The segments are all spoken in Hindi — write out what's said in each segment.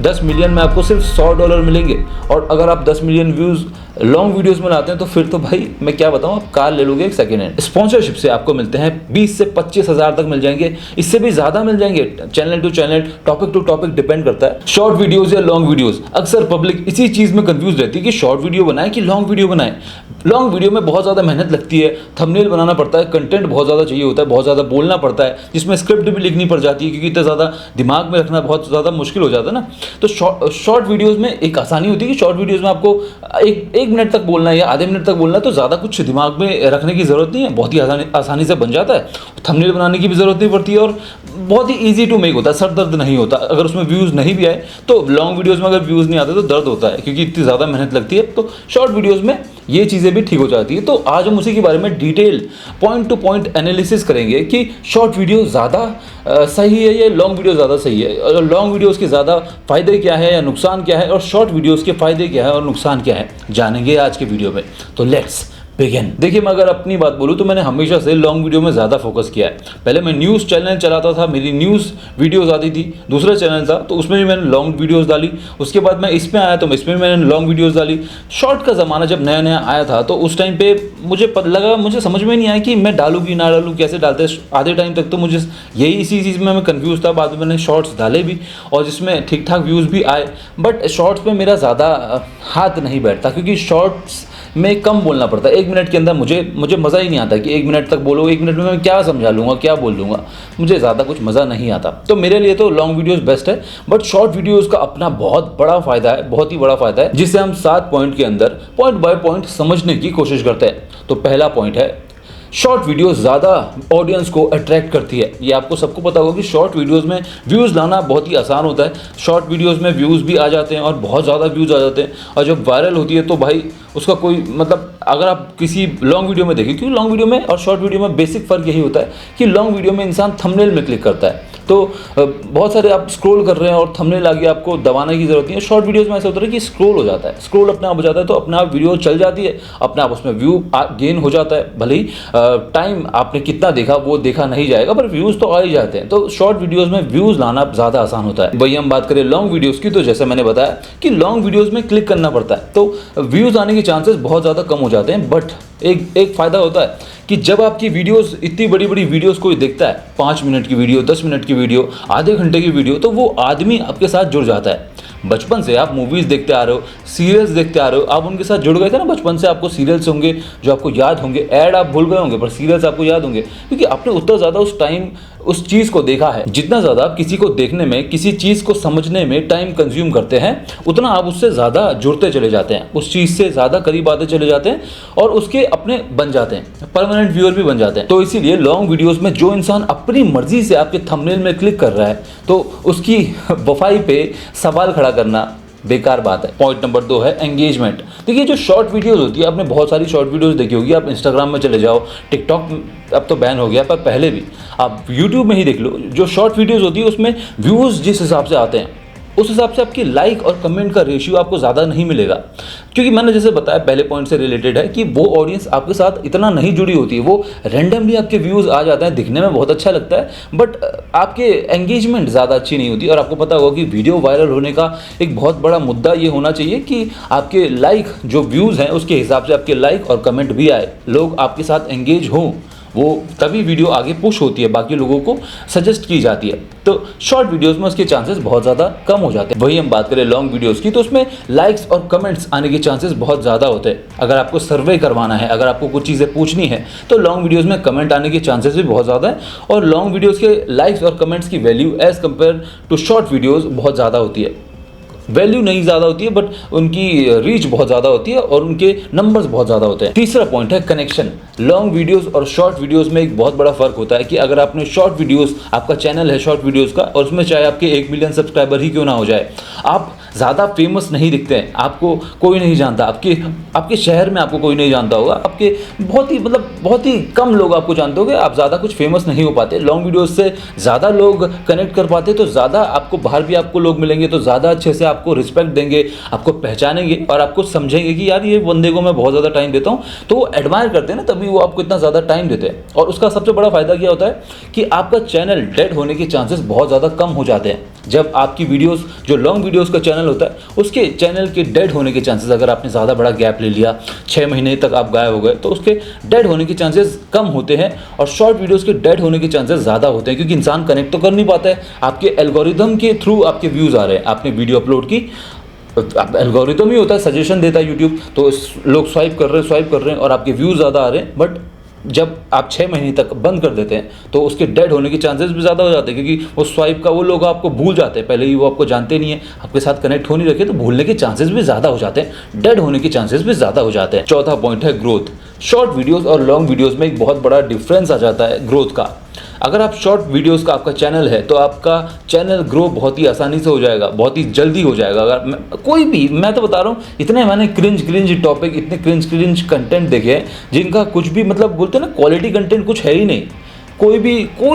10 मिलियन में आपको सिर्फ $100 मिलेंगे। और अगर आप 10 मिलियन व्यूज़ लॉन्ग वीडियोस में लाते हैं तो फिर तो भाई मैं क्या बताऊं, आप कार ले लोगे एक सेकेंड हैंड। स्पॉन्सरशिप से आपको मिलते हैं 20 से 25 हज़ार तक मिल जाएंगे, इससे भी ज़्यादा मिल जाएंगे। Channel to channel, topic to topic depend करता है। शॉर्ट वीडियोज़ या लॉन्ग वीडियोज़, अक्सर पब्लिक इसी चीज़ में कंफ्यूज रहती है कि शॉर्ट वीडियो बनाए कि लॉन्ग वीडियो बनाए। लॉन्ग वीडियो में बहुत ज़्यादा मेहनत लगती है, थंबनेल बनाना पड़ता है, कंटेंट बहुत ज़्यादा चाहिए होता है, बहुत ज़्यादा बोलना पड़ता है, जिसमें स्क्रिप्ट भी लिखनी पड़ जाती है क्योंकि इतना ज़्यादा दिमाग में रखना बहुत ज़्यादा मुश्किल हो जाता है ना। तो शॉर्ट वीडियोज़ में एक आसानी होती है कि शॉर्ट वीडियोज़ में आपको एक मिनट तक बोलना है या आधे मिनट तक बोलना है, तो ज़्यादा कुछ दिमाग में रखने की ज़रूरत नहीं है, बहुत ही आसानी से बन जाता है। थंबनेल बनाने की भी ज़रूरत नहीं पड़ती है और बहुत ही ईजी टू मेक होता है, सर दर्द नहीं होता। अगर उसमें व्यूज़ नहीं भी आए तो लॉन्ग वीडियोज़ में अगर व्यूज़ नहीं आते तो दर्द होता है क्योंकि इतनी ज़्यादा मेहनत लगती है। तो शॉर्ट वीडियोज़ में ये चीज़ें भी ठीक हो जाती है। तो आज हम उसी के बारे में detail point two point analysis करेंगे कि शॉर्ट वीडियो ज़्यादा सही है या लॉन्ग वीडियो ज़्यादा सही है, और लॉन्ग वीडियोज़ के ज़्यादा फ़ायदे क्या है या नुकसान क्या है, और शॉर्ट वीडियोज़ के फ़ायदे क्या है और नुकसान क्या है, जानेंगे आज के वीडियो में। तो लेट्स बिगिन। देखिए, मैं अगर अपनी बात बोलूँ तो मैंने हमेशा से लॉन्ग वीडियो में ज़्यादा फोकस किया है। पहले मैं न्यूज़ चैनल चलाता था, मेरी न्यूज़ वीडियोज़ आती थी, दूसरा चैनल था तो उसमें भी मैंने लॉन्ग वीडियोज़ डाली। उसके बाद मैं इसमें आया तो इसमें भी मैंने लॉन्ग वीडियोज़ डाली। शॉर्ट का ज़माना जब नया नया आया था तो उस टाइम पे मुझे समझ में नहीं आया कि मैं डालूँ कि ना डालूँ, कैसे डालते। आधे टाइम तक तो मुझे यही इसी चीज़ में मैं कन्फ्यूज़ था। बाद में मैंने शॉर्ट्स डाले भी और जिसमें ठीक ठाक व्यूज़ भी आए, बट शॉर्ट्स में मेरा ज़्यादा हाथ नहीं बैठता क्योंकि शॉर्ट्स में कम बोलना पड़ता है। 1 मिनट के अंदर मुझे मज़ा ही नहीं आता कि 1 मिनट तक बोलो, 1 मिनट में मैं क्या समझा लूँगा, क्या बोल लूँगा, मुझे ज़्यादा कुछ मज़ा नहीं आता। तो मेरे लिए तो लॉन्ग वीडियोज़ बेस्ट है, बट शॉर्ट वीडियोज़ का अपना बहुत बड़ा फ़ायदा है, बहुत ही बड़ा फ़ायदा है, जिसे हम 7 पॉइंट के अंदर पॉइंट बाय पॉइंट समझने की कोशिश करते हैं। तो पहला पॉइंट है, शॉर्ट वीडियो ज़्यादा ऑडियंस को अट्रैक्ट करती है। ये आपको सबको पता होगा कि शॉर्ट वीडियोस में व्यूज़ लाना बहुत ही आसान होता है। शॉर्ट वीडियोस में व्यूज़ भी आ जाते हैं और बहुत ज़्यादा व्यूज़ आ जाते हैं, और जब वायरल होती है तो भाई उसका कोई मतलब, अगर आप किसी लॉन्ग वीडियो में देखें, क्योंकि लॉन्ग वीडियो में और शॉर्ट वीडियो में बेसिक फ़र्क यही होता है कि लॉन्ग वीडियो में इंसान थंबनेल में क्लिक करता है, तो बहुत सारे आप स्क्रॉल कर रहे हैं और थंबनेल आ गया, आपको दबाने की ज़रूरत नहीं है। शॉर्ट वीडियोस में ऐसा होता है कि स्क्रॉल हो जाता है, स्क्रॉल अपने आप हो जाता है, तो अपने आप वीडियो चल जाती है, अपने आप उसमें व्यू गेन हो जाता है। भले ही टाइम आपने कितना देखा वो देखा नहीं जाएगा, पर व्यूज़ तो आ ही जाते हैं। तो शॉर्ट वीडियोज़ में व्यूज़ लाना ज़्यादा आसान होता है। वही हम बात करें लॉन्ग वीडियोज़ की, तो जैसे मैंने बताया कि लॉन्ग वीडियोज़ में क्लिक करना पड़ता है, तो व्यूज़ आने के चांसेस बहुत ज़्यादा कम हो जाते हैं। बट एक फ़ायदा होता है कि जब आपकी वीडियोस, इतनी बड़ी बड़ी वीडियोस कोई देखता है, 5 मिनट की वीडियो, 10 मिनट की वीडियो, आधे घंटे की वीडियो, तो वो आदमी आपके साथ जुड़ जाता है। बचपन से आप मूवीज़ देखते आ रहे हो, सीरियल्स देखते आ रहे हो, आप उनके साथ जुड़ गए थे ना बचपन से। आपको सीरियल्स होंगे जो आपको याद होंगे, ऐड आप भूल गए होंगे पर सीरियल्स आपको याद होंगे, क्योंकि आपने उतना ज़्यादा उस टाइम उस चीज़ को देखा है। जितना ज़्यादा आप किसी को देखने में, किसी चीज़ को समझने में टाइम कंज्यूम करते हैं, उतना आप उससे ज़्यादा जुड़ते चले जाते हैं, उस चीज़ से ज़्यादा करीब आते चले जाते हैं और उसके अपने बन जाते हैं, परमानेंट व्यूअर भी बन जाते हैं। तो इसीलिए लॉन्ग वीडियोस में जो इंसान अपनी मर्जी से आपके थंबनेल में क्लिक कर रहा है, तो उसकी वफाई पे सवाल खड़ा करना बेकार बात है। पॉइंट नंबर 2 है एंगेजमेंट। देखिए, जो शॉर्ट वीडियोस होती है, आपने बहुत सारी शॉर्ट वीडियोस देखी होगी, आप इंस्टाग्राम में चले जाओ, टिकटॉक अब तो बैन हो गया, पर पहले भी आप यूट्यूब में ही देख लो, जो शॉर्ट वीडियोस होती है उसमें व्यूज़ जिस हिसाब से आते हैं उस हिसाब से आपकी लाइक और कमेंट का रेशियो आपको ज़्यादा नहीं मिलेगा, क्योंकि मैंने जैसे बताया पहले पॉइंट से रिलेटेड है कि वो ऑडियंस आपके साथ इतना नहीं जुड़ी होती है, वो रैंडमली आपके व्यूज़ आ जाते हैं, दिखने में बहुत अच्छा लगता है, बट आपके एंगेजमेंट ज़्यादा अच्छी नहीं होती। और आपको पता होगा कि वीडियो वायरल होने का एक बहुत बड़ा मुद्दा ये होना चाहिए कि आपके लाइक, जो व्यूज़ हैं उसके हिसाब से आपके लाइक और कमेंट भी आए, लोग आपके साथ एंगेज हों, वो तभी वीडियो आगे पुश होती है, बाकी लोगों को सजेस्ट की जाती है। तो शॉर्ट वीडियोस में उसके चांसेस बहुत ज़्यादा कम हो जाते हैं। वही हम बात करें लॉन्ग वीडियोस की, तो उसमें लाइक्स और कमेंट्स आने के चांसेस बहुत ज़्यादा होते हैं। अगर आपको सर्वे करवाना है, अगर आपको कुछ चीज़ें पूछनी है, तो लॉन्ग वीडियोस में कमेंट आने के चांसेस भी बहुत ज़्यादा है, और लॉन्ग वीडियोज़ के लाइक्स और कमेंट्स की value as compare to short videos बहुत ज़्यादा होती है। वैल्यू नहीं ज़्यादा होती है, बट उनकी रीच बहुत ज़्यादा होती है और उनके नंबर्स बहुत ज़्यादा होते हैं। तीसरा पॉइंट है कनेक्शन। लॉन्ग वीडियोस और शॉर्ट वीडियोस में एक बहुत बड़ा फ़र्क होता है कि अगर आपने शॉर्ट वीडियोस, आपका चैनल है शॉर्ट वीडियोस का, और उसमें चाहे आपके 1 मिलियन सब्सक्राइबर ही क्यों ना हो जाए, आप ज़्यादा फेमस नहीं दिखते हैं, आपको कोई नहीं जानता, आपके शहर में आपको कोई नहीं जानता होगा, आप आपके बहुत ही कम लोग आपको जानते होंगे, आप ज़्यादा कुछ फेमस नहीं हो पाते। लॉन्ग वीडियोस से ज़्यादा लोग कनेक्ट कर पाते, तो ज़्यादा आपको बाहर भी आपको लोग मिलेंगे, तो ज़्यादा अच्छे से आपको रिस्पेक्ट देंगे, आपको पहचानेंगे और आपको समझेंगे कि यार ये बंदे को मैं बहुत ज़्यादा टाइम देता हूँ, तो वो एडमायर करते हैं ना, तभी वो आपको इतना ज़्यादा टाइम देते हैं। और उसका सबसे बड़ा फ़ायदा क्या होता है कि आपका चैनल डेड होने के चांसेस बहुत ज़्यादा कम हो जाते हैं। जब आपकी वीडियोस, जो लॉन्ग वीडियोस का चैनल होता है, उसके चैनल के डेड होने के चांसेस, अगर आपने ज़्यादा बड़ा गैप ले लिया, 6 महीने तक आप गायब हो गए, तो उसके डेड होने के चांसेस कम होते हैं और शॉर्ट वीडियोस के डेड होने के चांसेस ज़्यादा होते हैं, क्योंकि इंसान कनेक्ट तो कर नहीं पाता है। आपके एल्गोरिदम के थ्रू आपके व्यूज़ आ रहे हैं, आपने वीडियो अपलोड की, एल्गोरिदम ही होता है, सजेशन देता है यूट्यूब, तो लोग स्वाइप कर रहे हैं और आपके व्यूज़ ज़्यादा आ रहे हैं। बट जब आप 6 महीने तक बंद कर देते हैं तो उसके डेड होने के चांसेस भी ज़्यादा हो जाते हैं, क्योंकि वो स्वाइप का वो लोग आपको भूल जाते हैं, पहले ही वो आपको जानते नहीं है, आपके साथ कनेक्ट हो नहीं रखे, तो भूलने के चांसेस भी ज़्यादा हो जाते हैं, डेड होने के चांसेस भी ज़्यादा हो जाते हैं। चौथा पॉइंट है ग्रोथ। शॉर्ट वीडियोज़ और लॉन्ग वीडियोज़ में एक बहुत बड़ा डिफरेंस आ जाता है ग्रोथ का। अगर आप शॉर्ट वीडियोस का आपका चैनल है, तो आपका चैनल ग्रो बहुत ही आसानी से हो जाएगा, बहुत ही जल्दी हो जाएगा। अगर कोई भी, मैं तो बता रहा हूँ, इतने मैंने क्रिंज टॉपिक, इतने क्रिंज कंटेंट देखे हैं जिनका कुछ भी बोलते हैं ना, क्वालिटी कंटेंट कुछ है ही नहीं। कोई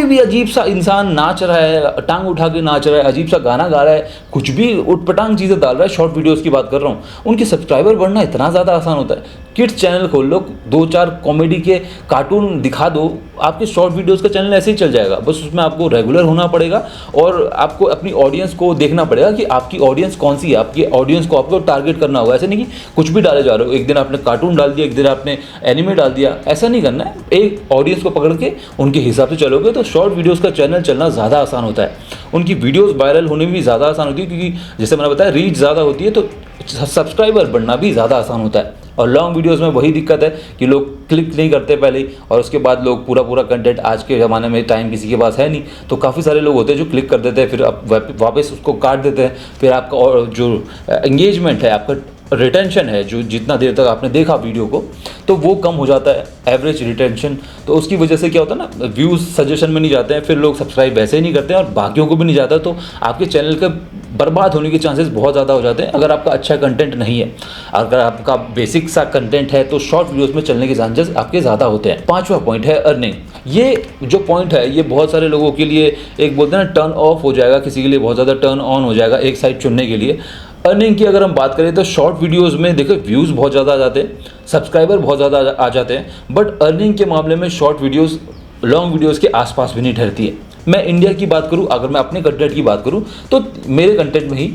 भी अजीब सा इंसान नाच रहा है, टांग उठा के नाच रहा है, अजीब सा गाना गा रहा है, कुछ भी उटपटांग चीज़ें डाल रहा है। शॉर्ट वीडियोस की बात कर रहा हूँ, उनके सब्सक्राइबर बढ़ना इतना ज़्यादा आसान होता है। किड्स चैनल खोल लो, 2-4 कॉमेडी के कार्टून दिखा दो, आपके शॉर्ट वीडियोस का चैनल ऐसे ही चल जाएगा। बस उसमें आपको रेगुलर होना पड़ेगा और आपको अपनी ऑडियंस को देखना पड़ेगा कि आपकी ऑडियंस कौन सी है। आपकी ऑडियंस को आपको टारगेट करना होगा। ऐसे नहीं कि कुछ भी डाले जा रहे हो, एक दिन आपने कार्टून डाल दिया, एक दिन आपने एनिमे डाल दिया, ऐसा नहीं करना है। एक ऑडियंस को पकड़ के उनके हिसाब से चलोगे तो शॉर्ट वीडियोस का चैनल चलना ज़्यादा आसान होता है। उनकी वीडियोस वायरल होने में भी ज़्यादा आसान होती है, क्योंकि जैसे मैंने बताया रीच ज़्यादा होती है, तो सब्सक्राइबर बढ़ना भी ज़्यादा आसान होता है। और लॉन्ग वीडियोस में वही दिक्कत है कि लोग क्लिक नहीं करते पहले ही, और उसके बाद लोग पूरा कंटेंट, आज के ज़माने में टाइम किसी के पास है नहीं, तो काफ़ी सारे लोग होते हैं जो क्लिक कर देते हैं, फिर अब वापस उसको काट देते हैं। फिर आपका और जो एंगेजमेंट है, आपका रिटेंशन है, जो जितना देर तक आपने देखा वीडियो को, तो वो कम हो जाता है, एवरेज रिटेंशन। तो उसकी वजह से क्या होता है ना, व्यूज़ सजेशन में नहीं जाते हैं, फिर लोग सब्सक्राइब वैसे ही नहीं करते हैं और बाकियों को भी नहीं जाता, तो आपके चैनल का बर्बाद होने के चांसेस बहुत ज़्यादा हो जाते हैं अगर आपका अच्छा कंटेंट नहीं है। अगर आपका बेसिक सा कंटेंट है तो शॉर्ट वीडियोस में चलने के चांसेस आपके ज़्यादा होते हैं। 5वां पॉइंट है अर्निंग। ये जो पॉइंट है, ये बहुत सारे लोगों के लिए एक बोलते हैं ना, टर्न ऑफ हो जाएगा, किसी के लिए बहुत ज़्यादा टर्न ऑन हो जाएगा एक साइड चुनने के लिए। अर्निंग की अगर हम बात करें तो शॉर्ट वीडियोस में देखो व्यूज़ बहुत ज़्यादा आ जाते हैं, सब्सक्राइबर बहुत ज़्यादा आ जाते हैं, बट अर्निंग के मामले में शॉर्ट वीडियोस लॉन्ग वीडियोस के आसपास भी नहीं ठहरती है। मैं इंडिया की बात करूं, अगर मैं अपने कंटेंट की बात करूं, तो मेरे कंटेंट में ही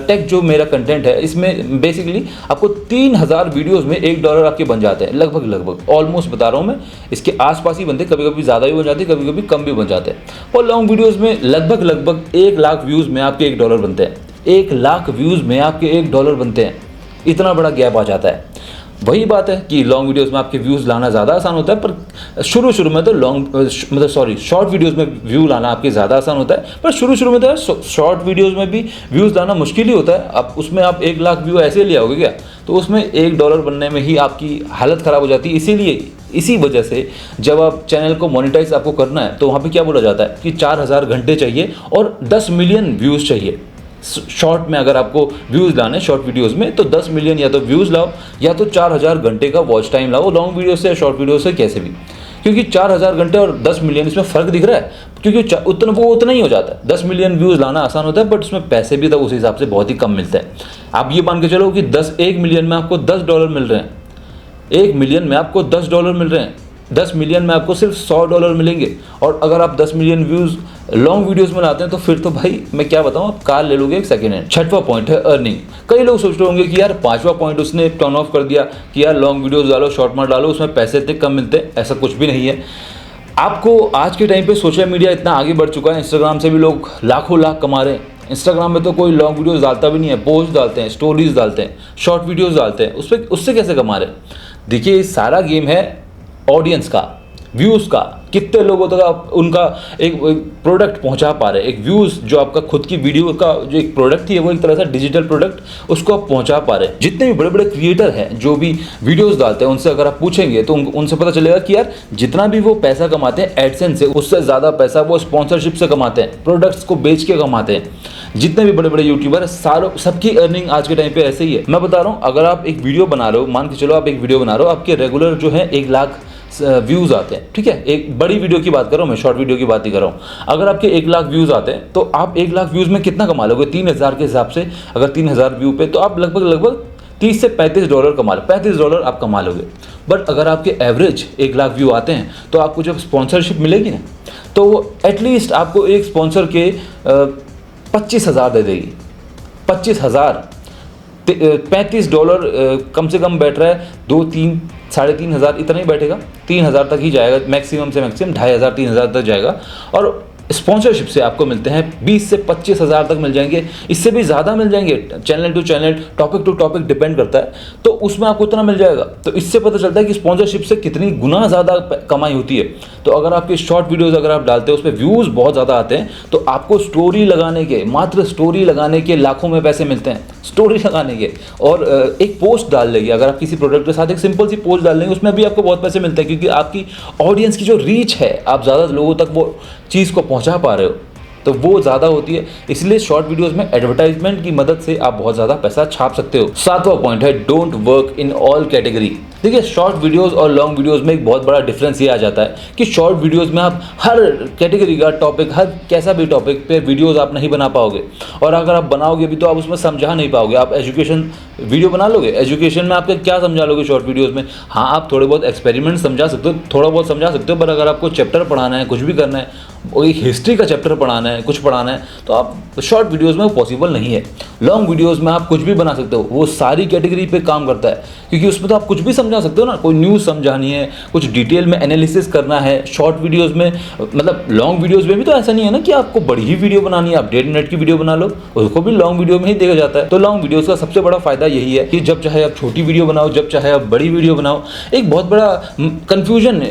टेक जो मेरा कंटेंट है, इसमें बेसिकली आपको 3000 वीडियोस में $1 आपके बन जाते हैं, लगभग ऑलमोस्ट बता रहा हूं मैं, इसके आसपास ही बनते, कभी कभी ज़्यादा भी बन जाते हैं, कभी कभी कम भी बन जाते हैं। और लॉन्ग वीडियोज़ में लगभग 1 लाख व्यूज़ में आपके $1 बनते हैं, 1 लाख व्यूज़ में आपके $1 बनते हैं। इतना बड़ा गैप आ जाता है। वही बात है कि लॉन्ग वीडियोस में आपके व्यूज़ लाना ज़्यादा आसान होता है, पर शुरू में तो शॉर्ट वीडियोस में व्यू लाना आपके ज़्यादा आसान होता है, पर शुरू में तो शॉर्ट वीडियोस में भी व्यूज़ लाना मुश्किल ही होता है। अब उसमें आप 1 लाख व्यू ऐसे ले आओगे क्या, तो उसमें $1 बनने में ही आपकी हालत ख़राब हो जाती है। इसी वजह से जब आप चैनल को मोनेटाइज आपको करना है, तो वहाँ पर क्या बोला जाता है कि 4000 घंटे चाहिए और 10 मिलियन व्यूज़ चाहिए। शॉर्ट में अगर आपको व्यूज़ लाने शॉर्ट वीडियोस में, तो 10 मिलियन या तो व्यूज़ लाओ या तो 4000 घंटे का वॉच टाइम लाओ, लॉन्ग वीडियो से शॉर्ट वीडियो से कैसे भी, क्योंकि 4000 घंटे और 10 मिलियन इसमें फ़र्क दिख रहा है, क्योंकि उतना ही हो जाता है। 10 मिलियन व्यूज़ लाना आसान होता है, बट उसमें पैसे भी तो उस हिसाब से बहुत ही कम मिलते हैं। आप ये मान के चलो कि 1 मिलियन में आपको $10 मिल रहे हैं, 1 मिलियन में आपको $10 मिल रहे हैं, 10 मिलियन में आपको सिर्फ $100 मिलेंगे। और अगर आप 10 मिलियन व्यूज़ लॉन्ग वीडियोस में लाते हैं, तो फिर तो भाई मैं क्या बताऊं, आप कार ले लोगे एक सेकेंड हैंड। 6वां पॉइंट है अर्निंग। कई लोग सोच रहे होंगे कि यार 5वां पॉइंट उसने टर्न ऑफ कर दिया कि यार लॉन्ग वीडियोस डालो, शॉर्ट में डालो, उसमें पैसे इतने कम मिलते हैं। ऐसा कुछ भी नहीं है। आपको आज के टाइम पे सोशल मीडिया इतना आगे बढ़ चुका है, इंस्टाग्राम से भी लोग लाखों लाख कमा रहे हैं। इंस्टाग्राम में तो कोई लॉन्ग वीडियोस डालता भी नहीं है, पोस्ट डालते हैं, स्टोरीज डालते हैं, शॉर्ट वीडियोस डालते हैं, उससे कैसे कमा रहे हैं। देखिए, सारा गेम है ऑडियंस का। व्यूज़ का, कितने लोगों तक आप उनका एक प्रोडक्ट पहुंचा पा रहे हैं। एक व्यूज़ जो आपका खुद की वीडियो का जो एक प्रोडक्ट थी, वो एक तरह से डिजिटल प्रोडक्ट, उसको आप पहुंचा पा रहे हैं। जितने भी बड़े बड़े क्रिएटर हैं जो भी वीडियोस डालते हैं, उनसे अगर आप पूछेंगे तो उनसे पता चलेगा कि यार जितना भी वो पैसा कमाते हैं एडसेंस से, उससे ज़्यादा पैसा वो स्पॉन्सरशिप से कमाते हैं, प्रोडक्ट्स को बेच के कमाते हैं। जितने भी बड़े बड़े यूट्यूबर है, सारों सबकी अर्निंग आज के टाइम पे ऐसे ही है। मैं बता रहा हूँ, अगर आप एक वीडियो बना रहे हो, मान के चलो आप एक वीडियो बना रहे हो, आपके रेगुलर जो है 1 लाख व्यूज़ आते हैं, ठीक है, एक बड़ी वीडियो की बात कर रहा हूँ मैं, शॉर्ट वीडियो की बात नहीं कर रहा हूँ। अगर आपके 1 लाख व्यूज़ आते हैं तो आप 1 लाख व्यूज़ में कितना कमा लोगे? 3000 के हिसाब से अगर 3000 व्यू पे, तो आप लगभग $30 से $35 कमा लो, $35 आप कमा लोगे। बट अगर आपके एवरेज 1 लाख व्यू आते हैं तो आपको जब स्पॉन्सरशिप मिलेगी ना, तो वो एटलीस्ट आपको एक स्पॉन्सर के 25,000 दे देगी। 25,000, $35 कम से कम बैठ रहा है, 2-3 साढ़े 3,000 इतना ही बैठेगा, 3,000 तक ही जाएगा, मैक्सिमम से मैक्सिमम 2,500-3,000 तक जाएगा। और स्पॉन्सरशिप से आपको मिलते हैं 20 से 25,000 तक मिल जाएंगे, इससे भी ज़्यादा मिल जाएंगे, channel to channel, topic to topic depend करता है, तो उसमें आपको उतना मिल जाएगा। तो इससे पता चलता है कि स्पॉन्सरशिप से कितनी गुना ज़्यादा कमाई होती है। तो अगर आपके शॉर्ट वीडियोज़ अगर आप डालते हैं, उस पर व्यूज़ बहुत ज़्यादा आते हैं, तो आपको स्टोरी लगाने के, मात्र स्टोरी लगाने के लाखों में पैसे मिलते हैं, स्टोरी लगाने के। और एक पोस्ट डाल लेंगे, अगर आप किसी प्रोडक्ट के साथ एक सिंपल सी पोस्ट डाल लेंगे, उसमें भी आपको बहुत पैसे मिलते हैं, क्योंकि आपकी ऑडियंस की जो रीच है, आप ज़्यादा लोगों तक वो चीज़ को पहुंचा पा रहे हो, तो वो ज़्यादा होती है। इसलिए शॉर्ट वीडियोस में एडवर्टाइजमेंट की मदद से आप बहुत ज़्यादा पैसा छाप सकते हो। 7वां पॉइंट है, don't work in all category. देखिए, शॉर्ट वीडियोस और लॉन्ग वीडियोस में एक बहुत बड़ा डिफरेंस ये आ जाता है कि शॉर्ट वीडियोस में आप हर कैटेगरी का टॉपिक, हर कैसा भी टॉपिक पे वीडियोस आप नहीं बना पाओगे, और अगर आप बनाओगे भी तो आप उसमें समझा नहीं पाओगे। आप एजुकेशन वीडियो बना लोगे, एजुकेशन में आपके क्या समझा लोगे शॉर्ट वीडियोस में? हाँ, आप थोड़े बहुत एक्सपेरिमेंट समझा सकते हो, थोड़ा बहुत समझा सकते हो, पर अगर आपको चैप्टर पढ़ाना है, कुछ भी करना है, एक हिस्ट्री का चैप्टर पढ़ाना है, कुछ पढ़ाना है, तो आप शॉर्ट वीडियोस में वो पॉसिबल नहीं है। लॉन्ग वीडियोस में आप कुछ भी बना सकते हो, वो सारी कैटेगरी पे काम करता है, क्योंकि उसमें तो आप कुछ भी समझा सकते हो ना। कोई न्यूज़ समझानी है, कुछ डिटेल में एनालिसिस करना है, शॉर्ट वीडियोस में, मतलब लॉन्ग वीडियोस में भी तो ऐसा नहीं है ना कि आपको बड़ी ही वीडियो बनानी है, आप 1.5 मिनट की वीडियो बना लो, उसको भी लॉन्ग वीडियो में ही देखा जाता है। तो लॉन्ग वीडियोस का सबसे बड़ा फायदा यही है कि जब चाहे आप छोटी वीडियो बनाओ, जब चाहे आप बड़ी वीडियो बनाओ। एक बहुत बड़ा कन्फ्यूजन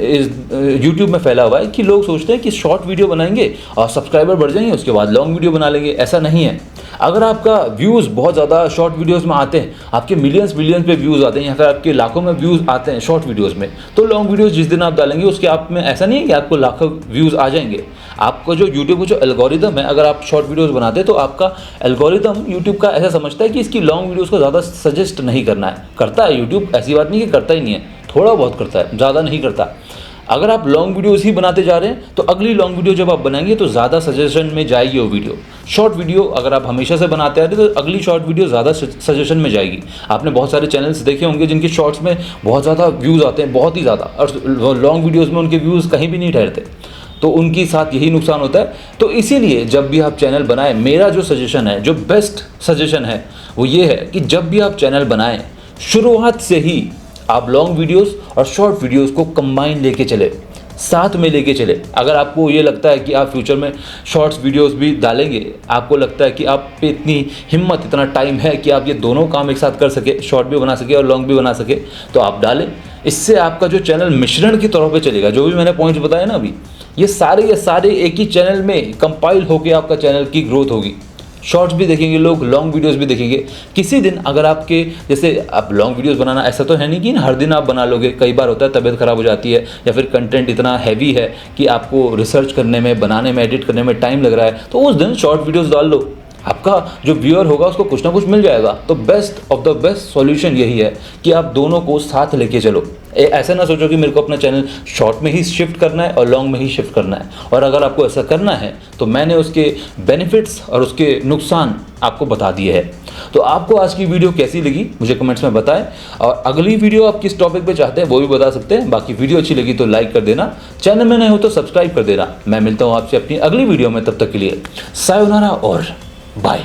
यूट्यूब में फैला हुआ है कि लोग सोचते हैं कि शॉर्ट वीडियो बनाएंगे और सब्सक्राइबर बढ़ जाएंगे, उसके बाद लॉन्ग वीडियो बना लेंगे। ऐसा नहीं है। अगर आपका व्यूज़ बहुत ज़्यादा शॉर्ट वीडियोस में आते हैं, आपके मिलियंस पे व्यूज़ आते हैं, या फिर आपके लाखों में व्यूज़ आते हैं शॉर्ट वीडियोस में, तो लॉन्ग वीडियोस जिस दिन आप डालेंगे उसके आप में ऐसा नहीं है कि आपको लाखों व्यूज़ आ जाएंगे। आपको जो यूट्यूब का जो एल्गोरिदम है, अगर आप शॉर्ट वीडियोस बनाते हैं तो आपका एल्गोरिदम यूट्यूब का ऐसा समझता है कि इसकी लॉन्ग वीडियोस को ज़्यादा सजेस्ट नहीं करना है। करता है यूट्यूब, ऐसी बात नहीं कि करता ही नहीं है, थोड़ा बहुत करता है, ज़्यादा नहीं करता। अगर आप लॉन्ग वीडियोस ही बनाते जा रहे हैं तो अगली लॉन्ग वीडियो जब आप बनाएंगे तो ज़्यादा सजेशन में जाएगी वो वीडियो। शॉर्ट वीडियो अगर आप हमेशा से बनाते आ रहे हैं तो अगली शॉर्ट वीडियो ज़्यादा सजेशन में जाएगी। आपने बहुत सारे चैनल्स देखे होंगे जिनके शॉर्ट्स में बहुत ज़्यादा व्यूज़ आते हैं, बहुत ही ज़्यादा, और लॉन्ग वीडियोज़ में उनके व्यूज़ कहीं भी नहीं ठहरते, तो उनके साथ यही नुकसान होता है। तो इसीलिए जब भी आप चैनल बनाएं, मेरा जो सजेशन है, जो बेस्ट सजेशन है, वो ये है कि जब भी आप चैनल बनाएं, शुरुआत से ही आप लॉन्ग वीडियोस और शॉर्ट वीडियोस को कंबाइन लेके चले, साथ में लेके चले। अगर आपको ये लगता है कि आप फ्यूचर में शॉर्ट्स वीडियोस भी डालेंगे, आपको लगता है कि आप पे इतनी हिम्मत, इतना टाइम है कि आप ये दोनों काम एक साथ कर सके, शॉर्ट भी बना सके और लॉन्ग भी बना सके, तो आप डालें। इससे आपका जो चैनल मिश्रण की तौर पे चलेगा। जो भी मैंने पॉइंट्स बताए ना अभी, ये सारे एक ही चैनल में कंपाइल होकर आपका चैनल की ग्रोथ होगी। शॉर्ट्स भी देखेंगे लोग, लॉन्ग वीडियोस भी देखेंगे। किसी दिन अगर आपके, जैसे आप लॉन्ग वीडियोस बनाना ऐसा तो है नहीं कि हर दिन आप बना लोगे। कई बार होता है तबीयत ख़राब हो जाती है, या फिर कंटेंट इतना हैवी है कि आपको रिसर्च करने में, बनाने में, एडिट करने में टाइम लग रहा है, तो उस दिन शॉर्ट वीडियोस डाल लो। आपका जो व्यूअर होगा उसको कुछ ना कुछ मिल जाएगा। तो best of the best solution यही है कि आप दोनों को साथ लेके चलो। ऐसा ना सोचो कि मेरे को अपना चैनल शॉर्ट में ही शिफ्ट करना है और लॉन्ग में ही शिफ्ट करना है। और अगर आपको ऐसा करना है तो मैंने उसके बेनिफिट्स और उसके नुकसान आपको बता दिए हैं। तो आपको आज की वीडियो कैसी लगी मुझे कमेंट्स में बताएं, और अगली वीडियो आप किस टॉपिक पे चाहते हैं वो भी बता सकते हैं। बाकी वीडियो अच्छी लगी तो लाइक कर देना, चैनल में नए हो तो सब्सक्राइब कर देना। मैं मिलता हूँ आपसे अपनी अगली वीडियो में, तब तक के लिए सायोनारा और बाय।